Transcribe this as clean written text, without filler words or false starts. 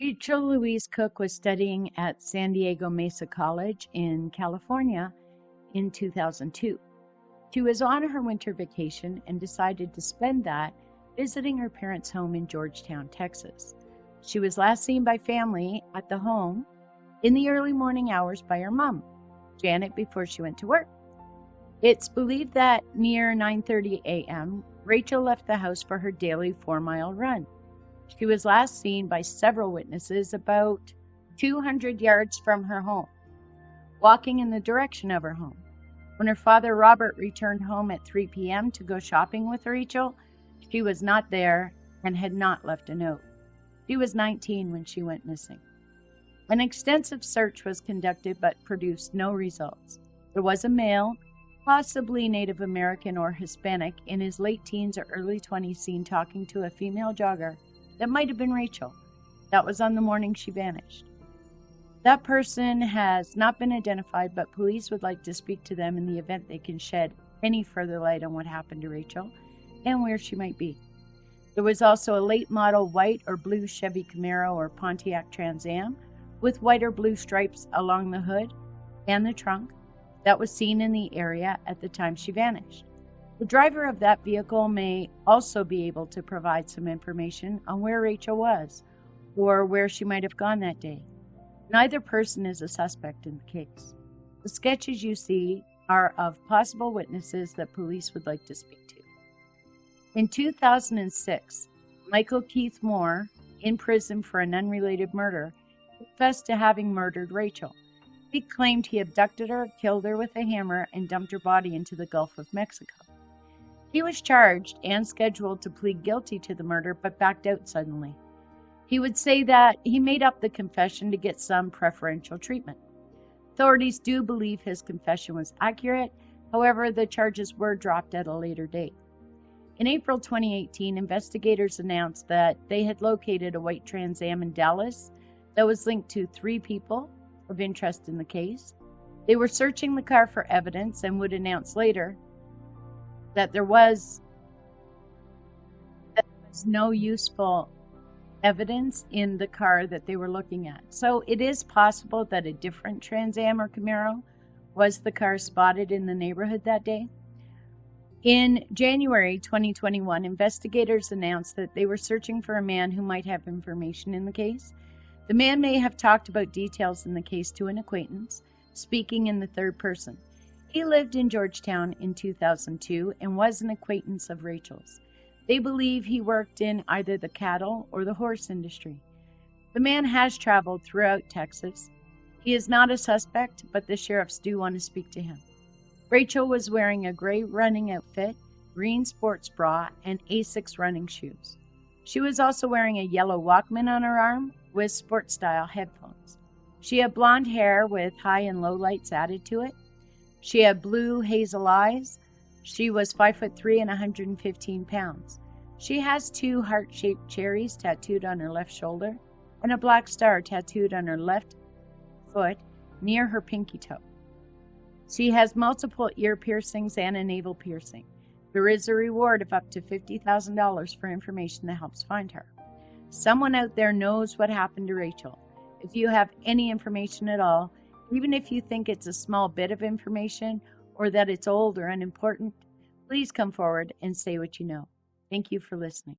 Rachel Louise Cooke was studying at San Diego Mesa College in California in 2002. She was on her winter vacation and decided to spend that visiting her parents' home in Georgetown, Texas. She was last seen by family at the home in the early morning hours by her mom, Janet, before she went to work. It's believed that near 9:30 a.m., Rachel left the house for her daily 4-mile run. She was last seen by several witnesses about 200 yards from her home, walking in the direction of her home. When her father, Robert, returned home at 3 p.m. to go shopping with Rachel, she was not there and had not left a note. She was 19 when she went missing. An extensive search was conducted but produced no results. There was a male, possibly Native American or Hispanic, in his late teens or early 20s seen talking to a female jogger that might have been Rachel. That was on the morning she vanished. That person has not been identified, but police would like to speak to them in the event they can shed any further light on what happened to Rachel and where she might be. There was also a late model white or blue Chevy Camaro or Pontiac Trans Am with white or blue stripes along the hood and the trunk that was seen in the area at the time she vanished. The driver of that vehicle may also be able to provide some information on where Rachel was or where she might have gone that day. Neither person is a suspect in the case. The sketches you see are of possible witnesses that police would like to speak to. In 2006, Michael Keith Moore, in prison for an unrelated murder, confessed to having murdered Rachel. He claimed he abducted her, killed her with a hammer, and dumped her body into the Gulf of Mexico. He was charged and scheduled to plead guilty to the murder, but backed out suddenly. He would say that he made up the confession to get some preferential treatment. Authorities do believe his confession was accurate. However, the charges were dropped at a later date. In April 2018, investigators announced that they had located a white Trans Am in Dallas that was linked to 3 people of interest in the case. They were searching the car for evidence and would announce later that there was no useful evidence in the car that they were looking at. So it is possible that a different Trans Am or Camaro was the car spotted in the neighborhood that day. In January 2021, investigators announced that they were searching for a man who might have information in the case. The man may have talked about details in the case to an acquaintance, speaking in the third person. He lived in Georgetown in 2002 and was an acquaintance of Rachel's. They believe he worked in either the cattle or the horse industry. The man has traveled throughout Texas. He is not a suspect, but the sheriffs do want to speak to him. Rachel was wearing a gray running outfit, green sports bra, and Asics running shoes. She was also wearing a yellow Walkman on her arm with sports-style headphones. She had blonde hair with high and low lights added to it. She had blue hazel eyes. She was 5'3" and 115 pounds. She has 2 heart-shaped cherries tattooed on her left shoulder and a black star tattooed on her left foot near her pinky toe. She has multiple ear piercings and a navel piercing. There is a reward of up to $50,000 for information that helps find her. Someone out there knows what happened to Rachel. If you have any information at all, even if you think it's a small bit of information or that it's old or unimportant, please come forward and say what you know. Thank you for listening.